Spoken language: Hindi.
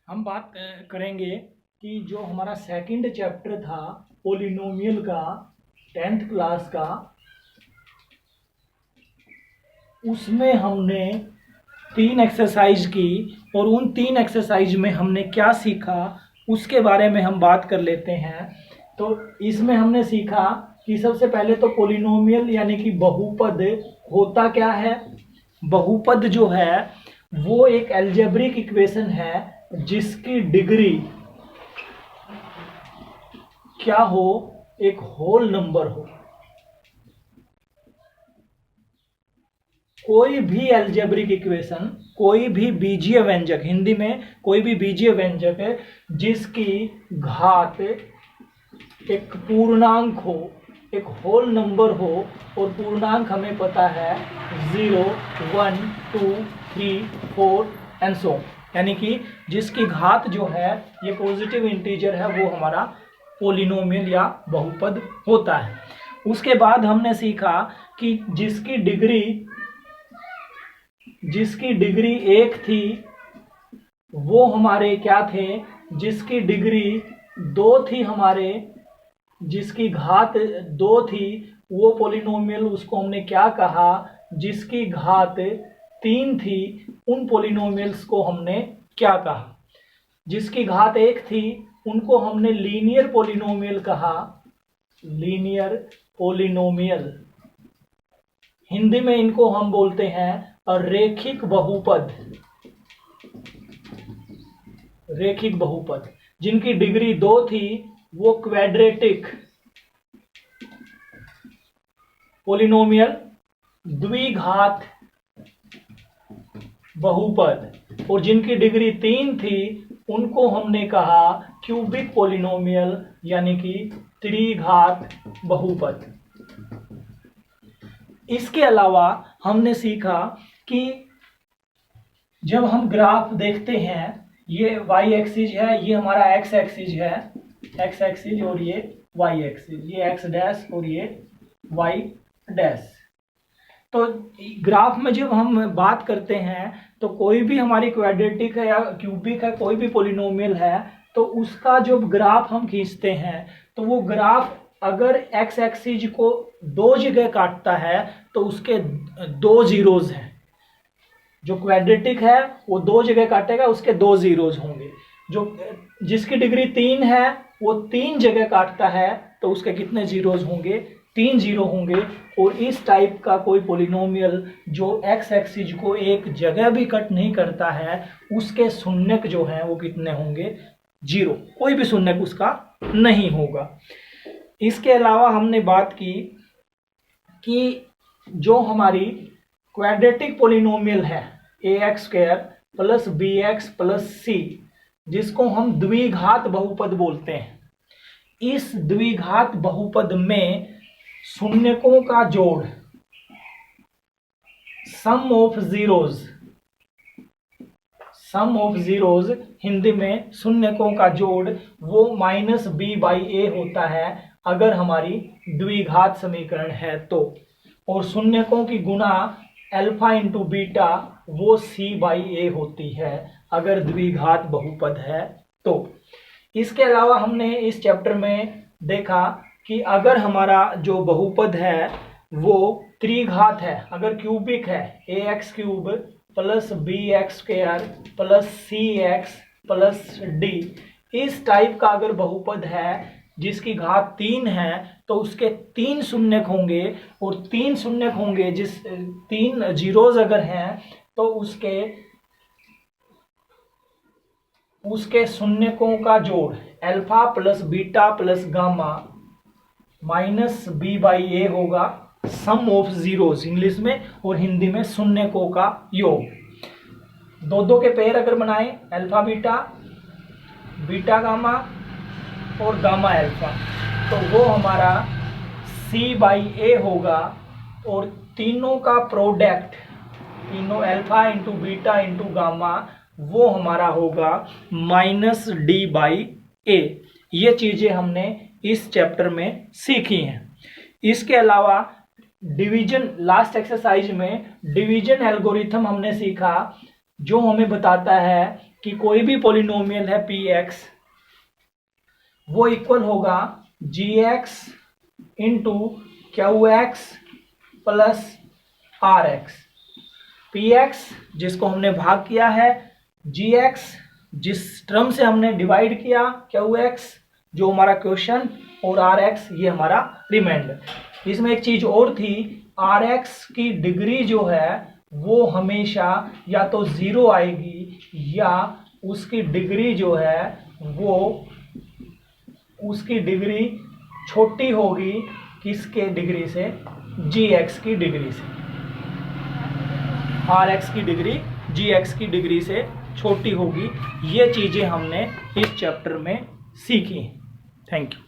हम बात करेंगे कि जो हमारा सेकंड चैप्टर था पोलिनोमियल का 10th क्लास का, उसमें हमने 3 एक्सरसाइज की और उन 3 एक्सरसाइज में हमने क्या सीखा उसके बारे में हम बात कर लेते हैं। तो इसमें हमने सीखा कि सबसे पहले तो पोलिनोमियल यानी कि बहुपद होता क्या है। बहुपद जो है वो एक अलजेब्रिक इक्वेशन है जिसकी डिग्री क्या हो, एक होल नंबर हो। कोई भी अलजेब्रिक इक्वेशन, कोई भी बीजीय व्यंजक, हिंदी में कोई भी बीजीय व्यंजक है जिसकी घात एक पूर्णांक हो, एक होल नंबर हो, और पूर्णांक हमें पता है 0, 1, 2, 3, 4 एंड सो, यानी कि जिसकी घात जो है ये पॉजिटिव इंटीजर है, वो हमारा पोलिनोमियल या बहुपद होता है। उसके बाद हमने सीखा कि जिसकी डिग्री 1 थी वो हमारे क्या थे, जिसकी डिग्री 2 थी हमारे, जिसकी घात 2 थी वो पोलिनोमियल, उसको हमने क्या कहा, जिसकी घात 3 थी उन पोलिनोमियल्स को हमने क्या कहा। जिसकी घात 1 थी उनको हमने लीनियर पोलिनोमियल कहा, लीनियर पोलिनोमियल। हिंदी में इनको हम बोलते हैं रैखिक बहुपद, रैखिक बहुपद। जिनकी डिग्री 2 थी वो क्वाड्रेटिक पोलिनोमियल, द्विघात बहुपद, और जिनकी डिग्री 3 थी उनको हमने कहा क्यूबिक पोलिनोमियल यानी कि त्रिघात बहुपद। इसके अलावा हमने सीखा कि जब हम ग्राफ देखते हैं, ये वाई एक्सिस है, ये हमारा एक्स एक्सिस है, एक्स एक्सिस, और ये वाई एक्सिस, ये एक्स डैश और ये वाई डैश। तो ग्राफ में जब हम बात करते हैं तो कोई भी हमारी क्वाड्रेटिक है या क्यूबिक है, कोई भी पोलिनोमियल है, तो उसका जो ग्राफ हम खींचते हैं तो वो ग्राफ अगर एक्स एक्सिस को 2 जगह काटता है तो उसके 2 जीरोज हैं। जो क्वाड्रेटिक है वो 2 जगह काटेगा, उसके 2 जीरोज होंगे। जो जिसकी डिग्री 3 है वो 3 जगह काटता है तो उसके कितने जीरोज होंगे, 3 जीरो होंगे। और इस टाइप का कोई पोलिनोमियल जो एक्स एक्सिस को एक जगह भी कट नहीं करता है, उसके शून्यक जो हैं वो कितने होंगे, 0, कोई भी शून्यक उसका नहीं होगा। इसके अलावा हमने बात की कि जो हमारी क्वाड्रेटिक पोलिनोमियल है ax² plus bx plus c, जिसको हम द्विघात बहुपद बोलते हैं, इस द्विघात बहुपद में शून्यकों का जोड़, सम ऑफ जीरोज, हिंदी में शून्यकों का जोड़, वो -b/a होता है अगर हमारी द्विघात समीकरण है तो, और शून्यकों की गुणा अल्फा इंटू बीटा वो c/a होती है अगर द्विघात बहुपद है तो। इसके अलावा हमने इस चैप्टर में देखा कि अगर हमारा जो बहुपद है वो त्रिघात है, अगर क्यूबिक है, ax³ plus bx² plus cx plus d, इस टाइप का अगर बहुपद है जिसकी घात 3 है तो उसके 3 शून्यक होंगे, और 3 शून्यक होंगे, जिस 3 जीरोज अगर हैं तो उसके शून्यकों का जोड़ alpha plus beta plus gamma -b/a होगा, सम ऑफ जीरोज इंग्लिश में, और हिंदी में शून्यकों का योग। दो के पेयर अगर बनाए, अल्फा बीटा, बीटा गामा और गामा अल्फा, तो वो हमारा c/a होगा, और तीनों का प्रोडक्ट, तीनों alpha into beta into gamma, वो हमारा होगा -d/a। ये चीजें हमने इस चैप्टर में सीखी हैं। इसके अलावा डिवीजन, लास्ट एक्सरसाइज में डिवीजन एल्गोरिथम हमने सीखा, जो हमें बताता है कि कोई भी पॉलिनोमियल है पी एक्स वो इक्वल होगा g x into q x plus r x. P x जिसको हमने भाग किया है, जी एक्स जिस टर्म से हमने डिवाइड किया, क्यू एक्स जो हमारा क्वेश्चन, और आर एक्स ये हमारा रिमाइंडर। इसमें एक चीज और थी, आर एक्स की डिग्री जो है वो हमेशा या तो जीरो आएगी या उसकी डिग्री जो है वो उसकी डिग्री छोटी होगी किसके डिग्री से, जी एक्स की डिग्री से। आर एक्स की डिग्री जी एक्स की डिग्री से छोटी होगी। ये चीजें हमने इस चैप्टर में सीखी। Thank you.